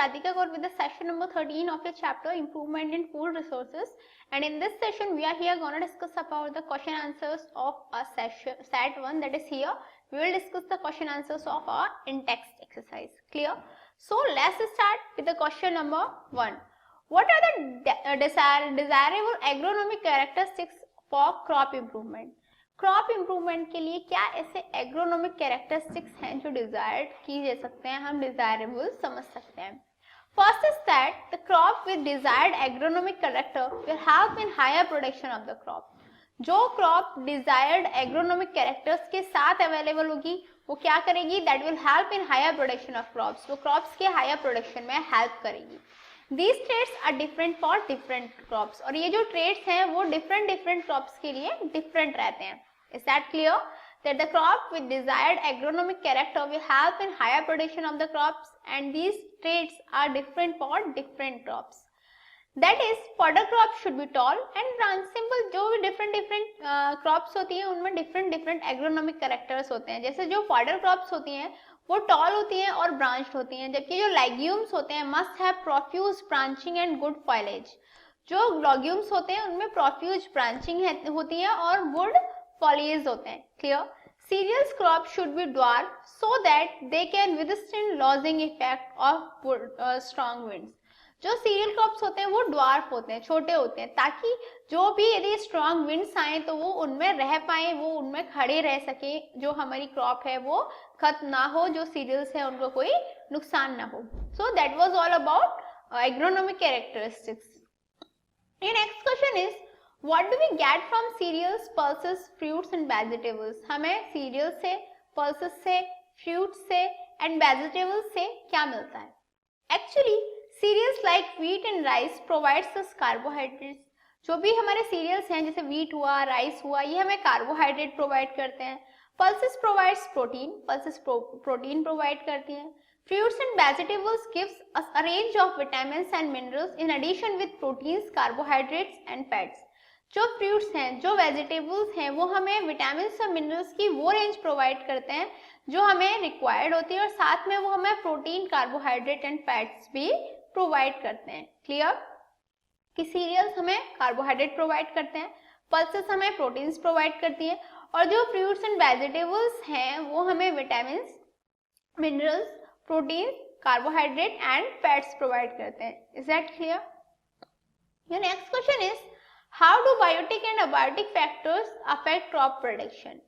Radhika Kaur with the session number 13 of your chapter Improvement in Food Resources, and in this session we are here going to discuss about the question answers of a session set 1, that is here we will discuss the question answers of our in-text exercise. Clear? So let's start with the question number 1. What are the desirable agronomic characteristics for crop improvement? Crop improvement के लिए क्या ऐसे agronomic characteristics हैं जो desired की जा सकते हैं, हम डिजायरेबल समझ सकते हैं. First is that the crop with desired agronomic character will help in higher production of the crop. जो क्रॉप डिजायर्ड एग्रोनॉमिक कैरेक्टर्स के साथ अवेलेबल होगी वो क्या करेगी, that will help in higher production of crops. वो क्रॉप्स के higher production में हेल्प करेगी. These traits are different for different crops. और ये जो traits हैं वो different crops के लिए different रहते हैं. Is that clear? That the crop with desired agronomic character will help in higher production of the crops, and these traits are different for different crops. That is, fodder crops should be tall and branch. Simple. जो भी different crops होती हैं उनमें different agronomic characters होते हैं. जैसे जो fodder crops होती हैं वो टॉल होती हैं और ब्रांच्ड होती हैं, जबकि जो लेग्यूम्स होते हैं must have profuse branching and good foliage. जो लेग्यूम्स होते हैं उनमें प्रोफ्यूज ब्रांचिंग होती है और गुड फॉलिएज होते हैं. Clear? Cereals crop should be dwarf so that they can withstand lodging effect of strong winds. जो सीरियल क्रॉप्स होते हैं वो ड्वार्फ होते हैं, छोटे होते हैं, ताकि जो भी यदि स्ट्रॉन्ग विंड्स आए तो वो उनमें रह पाए, वो उनमें खड़े रह सके, जो हमारी क्रॉप है वो खत्म ना हो, जो सीरियल्स है उनको कोई नुकसान ना हो. So that was all about agronomic characteristics. ये next question is what do we get from cereals, pulses, fruits and vegetables. हमें सीरियल्स से, पल्सेस से, फ्रूट्स से एंड वेजिटेबल्स से क्या मिलता है? Actually cereals like wheat and rice provides us carbohydrates. जो भी हमारे सीरियल्स हैं जैसे व्हीट हुआ, राइस हुआ, ये हमें कार्बोहाइड्रेट प्रोवाइड करते हैं. Pulses provides protein, pulses protein provide करती हैं. Fruits and vegetables gives us a range of vitamins and minerals in addition with proteins, carbohydrates and fats. जो फ्रूट्स हैं, जो वेजिटेबल्स हैं, वो हमें विटामिन्स और मिनरल्स की वो रेंज प्रोवाइड करते हैं जो हमें रिक्वायर्ड होती है, और साथ में वो हमें प्रोटीन, कार्बोहाइड्रेट एंड फैट्स भी प्रोवाइड करते हैं. क्लियर? कि सीरियल्स हमें कार्बोहाइड्रेट प्रोवाइड करते हैं, पल्सेस हमें प्रोटीन्स प्रोवाइड करती हैं, और जो फ्रूट्स एंड वेजिटेबल्स हैं वो हमें vitamins, minerals, proteins, carbohydrate and fats provide करते हैं. Is that clear? Your next question is how do biotic and abiotic factors affect crop production.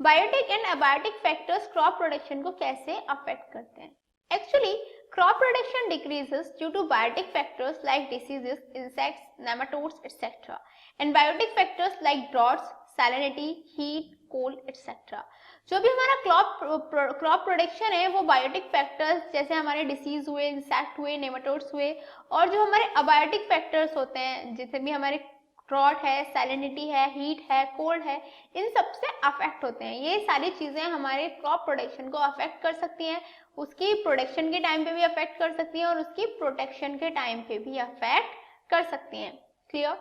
Biotic and abiotic factors crop production को कैसे affect करते हैं? Actually crop production decreases due to biotic factors like diseases, insects, nematodes, etc. and biotic factors like droughts, salinity, heat, cold, etc. जो भी हमारा crop production है वो biotic factors जैसे हमारे डिसीज हुए, इंसेक्ट हुए, नेमाटोड्स हुए, और जो हमारे अबायोटिक फैक्टर्स होते हैं जैसे भी हमारे ड्रॉट है, सैलिनिटी है, हीट है, कोल्ड है, इन सब से अफेक्ट होते हैं. ये सारी चीजें हमारे क्रॉप प्रोडक्शन को अफेक्ट कर सकती हैं, उसकी प्रोडक्शन के टाइम पे भी अफेक्ट कर सकती हैं और उसकी प्रोटेक्शन के टाइम पे भी अफेक्ट कर सकती हैं. Clear?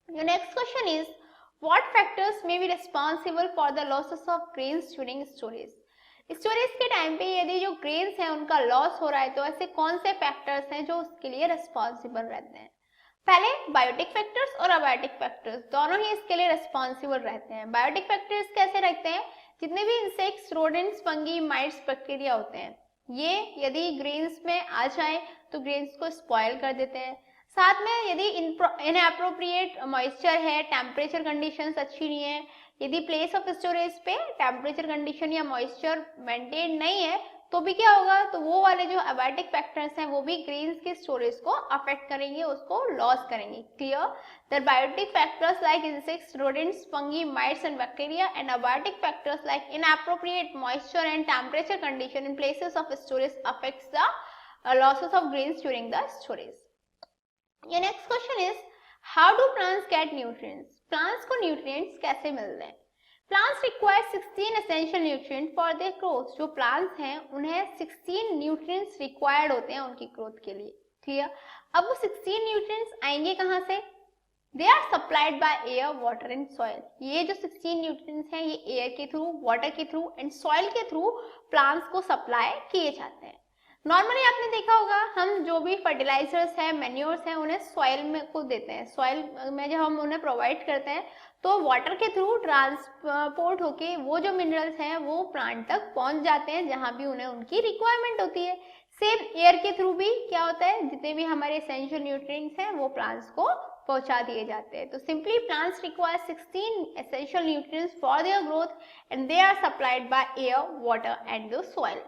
Your next question is what factors may be responsible for the losses of grains during storage. Storage के टाइम पे यदि जो ग्रेन्स हैं उनका लॉस हो रहा है तो ऐसे कौन से फैक्टर्स हैं जो उसके लिए रिस्पॉन्सिबल रहते हैं? पहले बायोटिक फैक्टर्स और अबायोटिक फैक्टर्स दोनों ही इसके लिए रिस्पॉन्सिबल रहते हैं. बायोटिक फैक्टर्स कैसे रहते हैं? जितने भी insects, rodents, fungi, mites, bacteria होते हैं ये यदि ग्रेन्स में आ जाए तो ग्रेन्स को स्पॉइल कर देते हैं. साथ में यदि इनएप्रोप्रिएट मॉइस्चर है, टेम्परेचर कंडीशंस अच्छी नहीं है, यदि प्लेस ऑफ स्टोरेज पे टेम्परेचर कंडीशन या मॉइस्चर मेंटेन नहीं है तो भी क्या होगा, तो वो वाले जो अबायोटिक फैक्टर्स हैं वो भी ग्रेन्स के स्टोरेज को अफेक्ट करेंगे, उसको लॉस करेंगे. Clear? The biotic factors like insects, rodents, fungi, mites and bacteria and abiotic factors like inappropriate moisture and temperature condition in places of storage affects the losses of grains during the storage. Your next question is how do plants get nutrients. Plants को nutrients कैसे मिलते हैं? Plants require 16 essential nutrients for their growth. जो plants हैं उन्हें 16 nutrients required होते हैं उनकी growth के लिए. क्लियर? अब वो 16 nutrients आएंगे कहाँ से? They are supplied by air, water and soil. ये जो 16 nutrients हैं ये air के थ्रू, water के थ्रू and soil के थ्रू plants को supply किए जाते हैं. नॉर्मली आपने देखा होगा हम जो भी फर्टिलाइजर्स है, मैन्योर्स हैं, उन्हें सॉइल में को देते हैं। सॉइल में जब हम उन्हें प्रोवाइड करते हैं तो वाटर के थ्रू ट्रांसपोर्ट होके वो जो मिनरल्स हैं वो प्लांट तक पहुंच जाते हैं जहां भी उन्हें उनकी रिक्वायरमेंट होती है। सेम एयर के थ्रू भी क्या होता है, जितने भी हमारे एसेंशियल न्यूट्रिएंट्स हैं वो प्लांट्स को पहुंचा दिए जाते हैं। तो simply plants require 16 essential nutrients for their growth and they are supplied by air, water and the soil.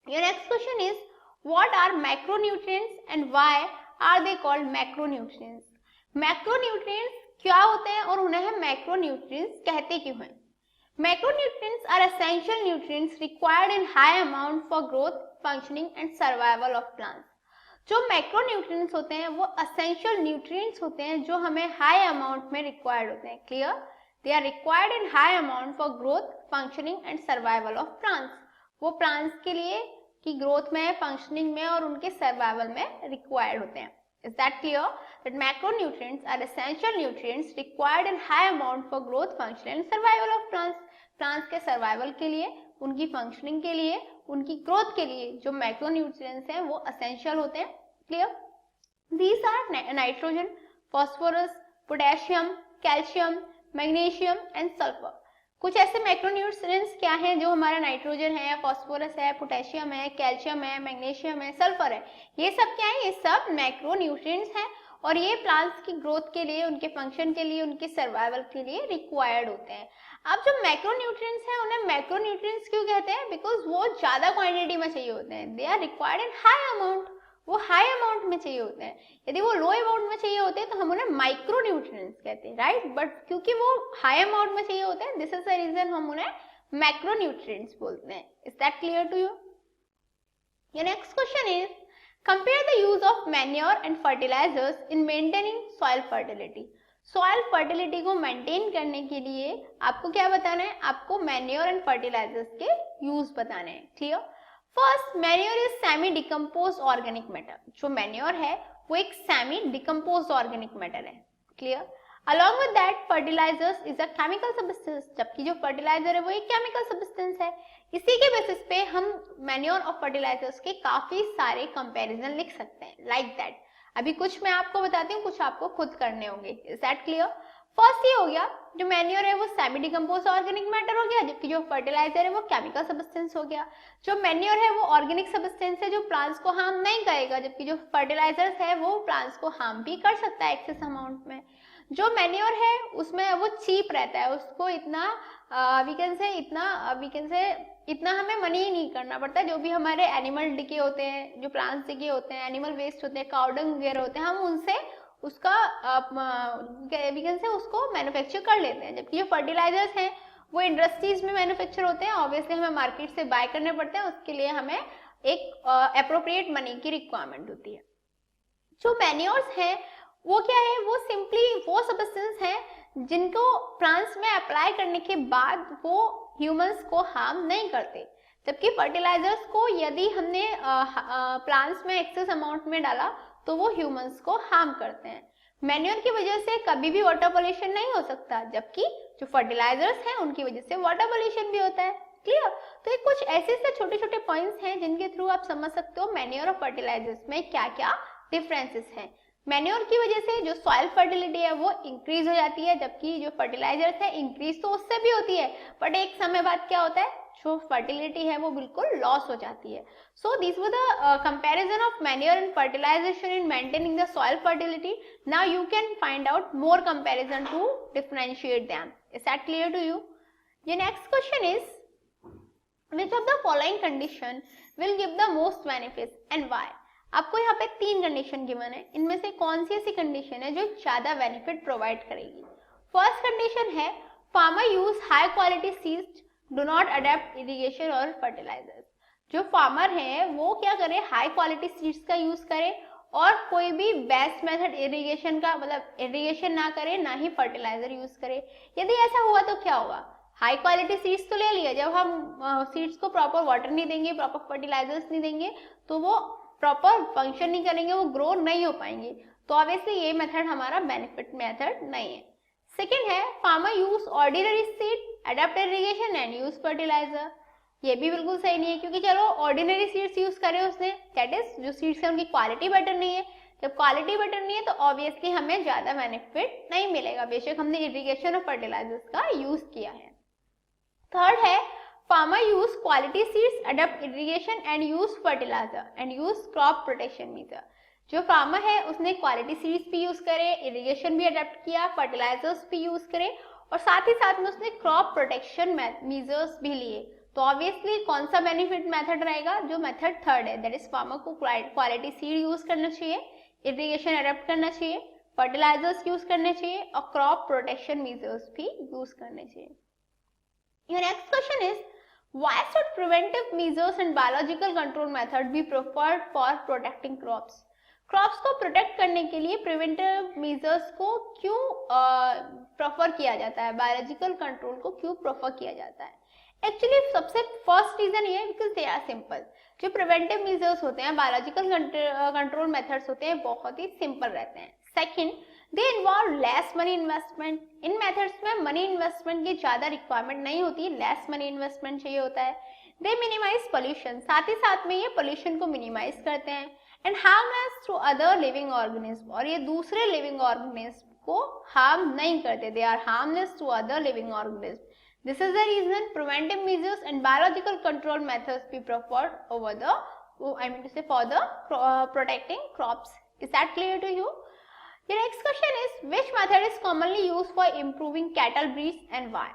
Your next question is, what are macronutrients and why are they called macronutrients? Macronutrients क्या होते हैं और उन्हें हम macronutrients कहते क्यों हैं? Macronutrients are essential nutrients required in high amount for growth, functioning and survival of plants. जो macronutrients होते हैं वो essential nutrients होते हैं जो हमें high amount में required होते हैं. Clear? They are required in high amount for growth, functioning and survival of plants. वो plants के लिए की ग्रोथ में, फंक्शनिंग में और उनके सर्वाइवल में रिक्वायर्ड होते हैं. Is that clear? That macronutrients are essential nutrients required in high amount for growth, function and survival of plants. Plants के सर्वाइवल के लिए, उनकी फंक्शनिंग के लिए, उनकी ग्रोथ के लिए जो मैक्रोन्यूट्रिएंट्स हैं वो एसेंशियल होते हैं. Clear? These are nitrogen, phosphorus, potassium, calcium, magnesium and sulphur. कुछ ऐसे मैक्रोन्यूट्रिएंट्स क्या हैं जो हमारा नाइट्रोजन है, फॉस्फोरस है, पोटेशियम है, कैल्शियम है, मैग्नीशियम है, सल्फर है. ये सब क्या है? ये सब मैक्रोन्यूट्रिएंट्स हैं और ये प्लांट्स की ग्रोथ के लिए, उनके फंक्शन के लिए, उनके सर्वाइवल के लिए रिक्वायर्ड होते हैं. अब जो मैक्रोन्यूट्रिएंट्स हैं उन्हें मैक्रोन्यूट्रिएंट्स क्यों कहते हैं? बिकॉज वो ज्यादा क्वांटिटी में चाहिए होते हैं. They are required in high amount. वो हाई अमाउंट में चाहिए होते हैं. यदि वो लो अमाउंट में चाहिए होते हैं तो हम उन्हें माइक्रो न्यूट्रिएंट्स कहते हैं, राइट. बट क्योंकि वो हाई अमाउंट में चाहिए होते हैं, दिस इज द रीजन हम उन्हें मैक्रो न्यूट्रिएंट्स बोलते हैं. Is that clear to you? Your next question is, compare the use of manure and fertilizers in maintaining soil fertility. Soil fertility को मेंटेन करने के लिए आपको क्या बताना है? आपको मैन्योर एंड फर्टिलाइजर्स के यूज बताने हैं. Clear? First, manure is semi decomposed organic matter. जो मैन्योर है वो एक सेमी डिकम्पोज्ड ऑर्गेनिक मैटर है. Clear? Along with that, fertilizers is a chemical substance. जबकि जो फर्टिलाइजर है वो एक केमिकल सब्सटेंस है. इसी के बेसिस पे हम मैन्योर और फर्टिलाइजर्स के काफी सारे कंपैरिजन लिख सकते हैं. Like that. अभी कुछ मैं आपको बताती हूँ, कुछ आपको खुद करने होंगे. Is that clear? फर्स्ट ये हो गया, जो मैन्योर है वो सेमी डिकम्पोज्ड ऑर्गेनिक मैटर हो गया, जबकि जो फर्टिलाइजर है वो केमिकल सब्सटेंस हो गया. जो मैन्योर है वो ऑर्गेनिक सब्सटेंस है जो प्लांट्स को हार्म नहीं करेगा, जबकि जो फर्टिलाइजर्स है वो प्लांट्स को हार्म भी कर सकता है एक्सेस अमाउंट में. जो मैन्योर है उसमें वो चीप रहता है, उसको इतना इतना हमें मनी ही नहीं करना पड़ता. जो भी हमारे एनिमल डिके होते हैं, जो प्लांट्स डिके होते हैं, एनिमल वेस्ट होते हैं, काउ डंग वगैरह होते हैं, हम उनसे उसका उसको मैन्युफैक्चर कर लेते हैं. जबकि जो फर्टिलाइजर्स हैं वो इंडस्ट्रीज में मैन्युफैक्चर होते हैं. ऑब्वियसली हमें मार्केट से बाय करने पड़ते हैं, उसके लिए हमें एक अप्रोप्रिएट मनी की रिक्वायरमेंट होती है. जो मैन्योर्स हैं वो क्या है? वो सिंपली वो सब्सटेंस हैं जिनको प्लांट्स में अप्लाई करने के बाद वो ह्यूमंस को हार्म नहीं करते. जबकि फर्टिलाइजर्स को यदि हमने प्लांट्स में एक्सेस अमाउंट में डाला तो वो ह्यूमंस को हार्म करते हैं. मैन्योर की वजह से कभी भी वाटर पॉल्यूशन नहीं हो सकता, जबकि जो फर्टिलाइजर्स हैं उनकी वजह से वाटर पॉल्यूशन भी होता है. क्लियर? तो ये कुछ ऐसे से छोटे छोटे पॉइंट्स हैं जिनके थ्रू आप समझ सकते हो मैन्योर और फर्टिलाइजर्स में क्या क्या डिफरेंसेस हैं. मैन्योर की वजह से जो सॉइल फर्टिलिटी है वो इंक्रीज हो जाती है, जबकि जो फर्टिलाइजर्स है इंक्रीज तो उससे भी होती है, बट एक समय बाद क्या होता है, जो फर्टिलिटी है वो बिल्कुल लॉस हो जाती है. So this was the comparison of manure and fertilization in maintaining the soil fertility. Now you can find out more comparison to differentiate them. Is that clear to you? Your next question is, which of the following condition will give the most benefits and why? आपको यहाँ पे 3 condition given है, इनमें से कौन सी ऐसी condition है जो ज्यादा बेनिफिट प्रोवाइड करेगी? फर्स्ट कंडीशन है, farmer use high quality seeds, do not adapt irrigation और फर्टिलाइजर्स. जो फार्मर है वो क्या करे? हाई क्वालिटी सीड्स का यूज करे और कोई भी बेस्ट मेथड इरिगेशन का, मतलब इरिगेशन ना करे, ना ही फर्टिलाइजर यूज करे. यदि ऐसा हुआ तो क्या होगा? हाई क्वालिटी सीड्स तो ले लिया, जब हम सीड्स को प्रॉपर वाटर नहीं देंगे, प्रॉपर फर्टिलाइजर्स नहीं देंगे तो वो प्रॉपर फंक्शन नहीं करेंगे, वो ग्रो नहीं हो पाएंगे. तो ऑब्वियसली ये मेथड हमारा बेनिफिट मेथड नहीं है. सेकेंड है, farmer use ordinary seed, adept irrigation and use fertilizer. ये भी बिल्कुल सही नहीं है, क्योंकि चलो ऑर्डिनरी सीड्स यूज करे उसने, दैट इज जो सीड्स है उनकी क्वालिटी बेटर नहीं है। जब क्वालिटी बेटर नहीं है तो ऑब्वियसली हमें ज्यादा बेनिफिट नहीं मिलेगा, बेशक हमने इरिगेशन और फर्टिलाइजर्स का यूज किया है। थर्ड है farmer use quality seeds, adopt irrigation and use fertilizer and use crop protection measure। जो फार्मर है उसने क्वालिटी सीड्स भी यूज करे, इरिगेशन भी अडेप्ट किया, फर्टिलाइजर्स भी यूज करे और साथ ही साथ में उसने क्रॉप प्रोटेक्शन मेजर्स भी लिए। तो ऑब्वियसली कौन सा बेनिफिट मेथड रहेगा? जो मेथड थर्ड है, दैट इज फार्मर को क्वालिटी सीड यूज करना चाहिए, इरिगेशन अडेप्ट करना चाहिए, फर्टिलाइजर्स यूज करने चाहिए और क्रॉप प्रोटेक्शन मेजर्स भी यूज करने चाहिए। Your next question is, why should preventive measures and biological control method be preferred for protecting crops? Crops को प्रोटेक्ट करने के लिए प्रिवेंटिव मेजर्स को क्यों प्रेफर किया जाता है, बायोलॉजिकल कंट्रोल को क्यों प्रेफर किया जाता है? एक्चुअली सबसे फर्स्ट रीजन ये है बिकॉज दे आर सिंपल। जो प्रिवेंटिव मेजर्स होते हैं, बायोलॉजिकल कंट्रोल मेथड्स होते हैं, बहुत ही सिंपल रहते हैं। Second, they involve less money investment. In methods में मनी इन्वेस्टमेंट की ज्यादा रिक्वायरमेंट नहीं होती, लेस मनी इन्वेस्टमेंट चाहिए होता है। दे मिनिमाइज पोल्यूशन, साथ ही साथ में ये पोल्यूशन को मिनिमाइज करते हैं। And harmless to other living organism, और ये दूसरे लिविंग ऑर्गेनिज्म को हार्म नहीं करते, they are harmless to other living organism. This is the reason preventive measures and biological control methods be preferred over the, for the protecting crops. Is that clear to you? Your next question is, which method is commonly used for improving cattle breeds and why?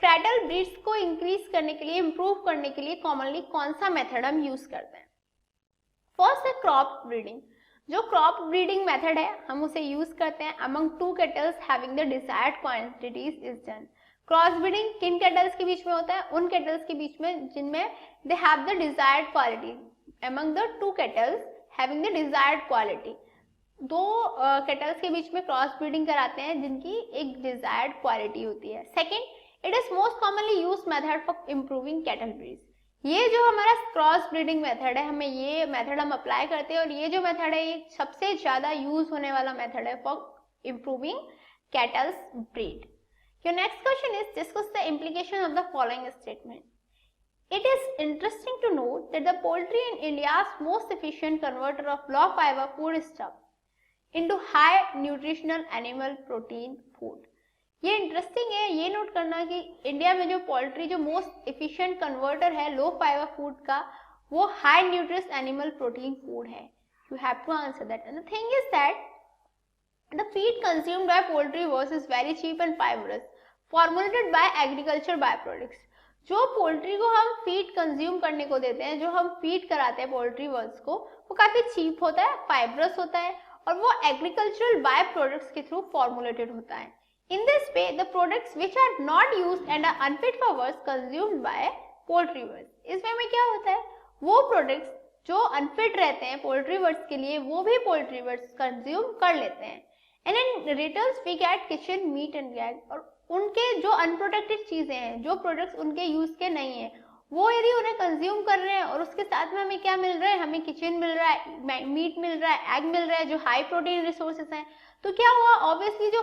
Cattle breeds को increase करने के लिए, improve करने के लिए commonly कौन सा method हम use करते हैं? First है crop breeding। जो crop breeding method है हम उसे use करते हैं among two cattle having the desired quantities is done। Cross breeding किन कैटल्स के बीच में होता है? उन कैटल्स के बीच में जिनमें they have the desired quality, among the two kettles having the desired quality. दो कैटल्स के बीच में क्रॉस ब्रीडिंग कराते हैं जिनकी एक डिजायर्ड क्वालिटी होती है। Second, it is most commonly used method for improving cattle breeds. ये जो हमारा क्रॉस ब्रीडिंग मेथड है, हमें ये मेथड हम अप्लाई करते हैं और ये जो मेथड है ये सबसे ज्यादा यूज होने वाला मेथड है for improving kettles breed. Your next question is, discuss the implication of the following statement. It is interesting to note that the poultry in India's most efficient converter of low fiber foodstuff into high nutritional animal protein food. ये interesting है ये note करना कि India में जो poultry जो most efficient converter है लो fibre food का, वो high nutritious animal protein food है। You have to answer that. And the thing is that the feed consumed by poultry was is very cheap and fibrous, formulated by agriculture byproducts। जो poultry को हम feed consume करने को देते हैं, जो हम फीड कराते हैं पोल्ट्री वर्ड्स को, वो काफी चीप होता है, फाइब्रस होता है और वो एग्रीकल्चरल बाय प्रोडक्ट्स के थ्रू फॉर्मुलेटेड होता है। In this way the products which are not used and are unfit for birds consumed by poultry birds. इस वे में क्या होता है, वो प्रोडक्ट्स जो अनफिट रहते हैं पोल्ट्री वर्ड्स के लिए वो भी पोल्ट्री वर्ड्स कंज्यूम कर लेते हैं। And in returns we get किचन मीट एंड एग। और उनके जो अनप्रोटेक्टेड चीजें हैं, जो प्रोडक्ट्स उनके यूज के नहीं है, वो यदि उन्हें कंज्यूम कर रहे हैं और उसके साथ में हमें क्या मिल रहा है, हमें किचन मिल रहा है, मीट मिल रहा है, एग मिल रहा है, जो हाई प्रोटीन रिसोर्सेज हैं, तो क्या हुआ, ऑब्वियसली जो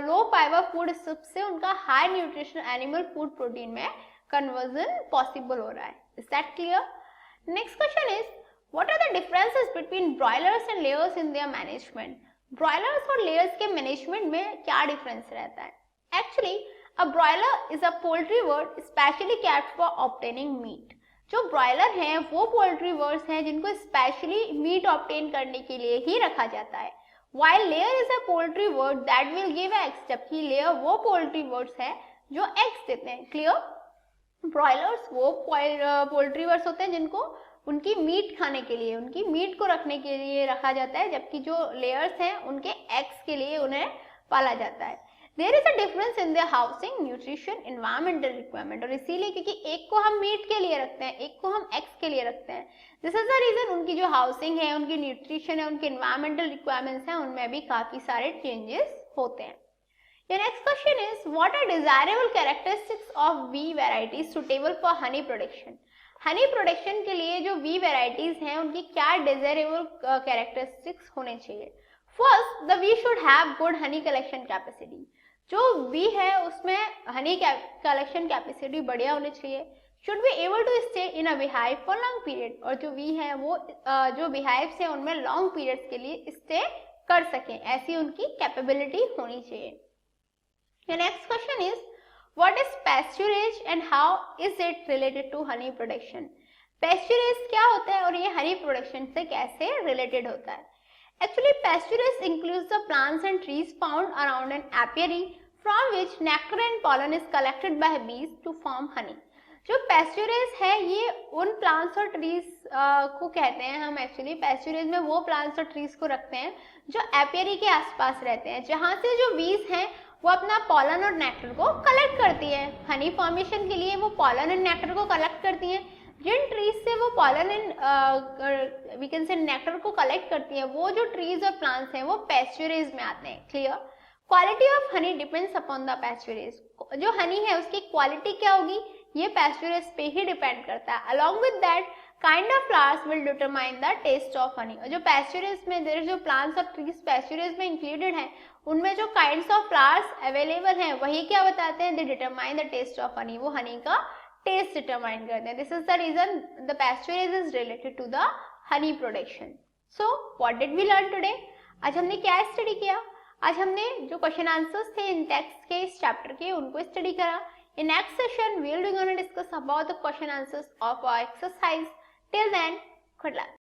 लो फाइबर फूड सबसे उनका high nutritional animal food protein में कन्वर्जन पॉसिबल हो रहा है। Is that clear? Next question is, what are the differences between broilers and layers in their management? Broilers और लेयर्स के मैनेजमेंट में क्या डिफरेंस रहता है? Actually a broiler is a poultry bird specially kept for obtaining meat. जो broiler हैं वो poultry words हैं जिनको स्पेशली मीट ऑब्टेन करने के लिए ही रखा जाता है। While layer is a poultry word that will give eggs, जबकि लेयर वो पोल्ट्री वर्ड्स है जो एग्स देते हैं। क्लियर? ब्रॉयलर्स वो पोल्ट्री वर्ड्स होते हैं जिनको उनकी मीट खाने के लिए, उनकी मीट को रखने के लिए रखा जाता है, जबकि जो लेयर्स हैं उनके एग्स के लिए उन्हें पाला जाता है। There is a difference in their housing, nutrition, environmental requirement. और इसीलिए क्योंकि एक को हम मीट के लिए रखते हैं, एक को हम एग्स के लिए रखते हैं, दिस इज द रीजन उनकी जो हाउसिंग है, उनकी न्यूट्रिशन है, उनकी एनवायरमेंटल रिक्वायरमेंट्स हैं, उनमें भी काफी सारे चेंजेस होते हैं। Your next question is, what are desirable characteristics of bee varieties suitable for honey production? Honey production के लिए जो बी वेराइटीज हैं उनकी क्या डिजायरेबल कैरेक्टरिस्टिक्स होने चाहिए? First, the bee should have good honey collection capacity. जो बी है उसमें हनी कलेक्शन कैपेसिटी बढ़िया होनी चाहिए। Should be able to stay in a beehive for long period, और जो बी है वो जो beehives है उनमें लॉन्ग पीरियड्स के लिए स्टे कर सकें, ऐसी उनकी कैपेबिलिटी होनी चाहिए. The next question is, what is pasturage and how is it related to honey production? Pasturage क्या होता है और ये honey production से कैसे related होता है? Actually, pasturage includes the plants and trees found around an apiary from which nectar and pollen is collected by bees to form honey. जो पैस्चुरेज है ये उन प्लांट्स और ट्रीज को कहते हैं हम. एक्चुअली पैस्चुरेज में वो प्लांट्स और ट्रीज को रखते हैं जो एपियरी के आसपास रहते हैं, जहाँ से जो बीज हैं वो अपना पॉलन और नेक्टर को कलेक्ट करती है. हनी फॉर्मेशन के लिए वो पॉलन एंड नेक्टर को कलेक्ट करती हैं. जिन ट्रीज से वो pollen and we can say nectar को कलेक्ट करती हैं, वो जो ट्रीज और प्लांट्स हैं वो पैस्चुरेज में आते हैं. Clear? Quality of honey depends upon the pasturage. जो हनी है उसकी क्वालिटी क्या होगी ये पैस्चुरेज पे ही डिपेंड करता है. Along with that kind of flowers will determine the taste of honey. और जो पैस्चुरेज में देयर जो प्लांट्स और ट्रीज पैस्चुरेज में इंक्लूडेड हैं उनमें जो काइंड्स ऑफ फ्लावर्स अवेलेबल हैं वही क्या बताते हैं, they determine the taste of honey. वो हनी का टेस्ट डिटरमाइन करते हैं. This is the reason the pasturage is related to the honey production. So what did we learn today? आज हमने क्या स्टडी किया? आज हमने जो क्वेश्चन आंसर्स थे इन टेक्स्ट के इस चैप्टर के उनको स्टडी करा. In next session, we will be going to discuss about the question answers of our exercise. Till then, good luck.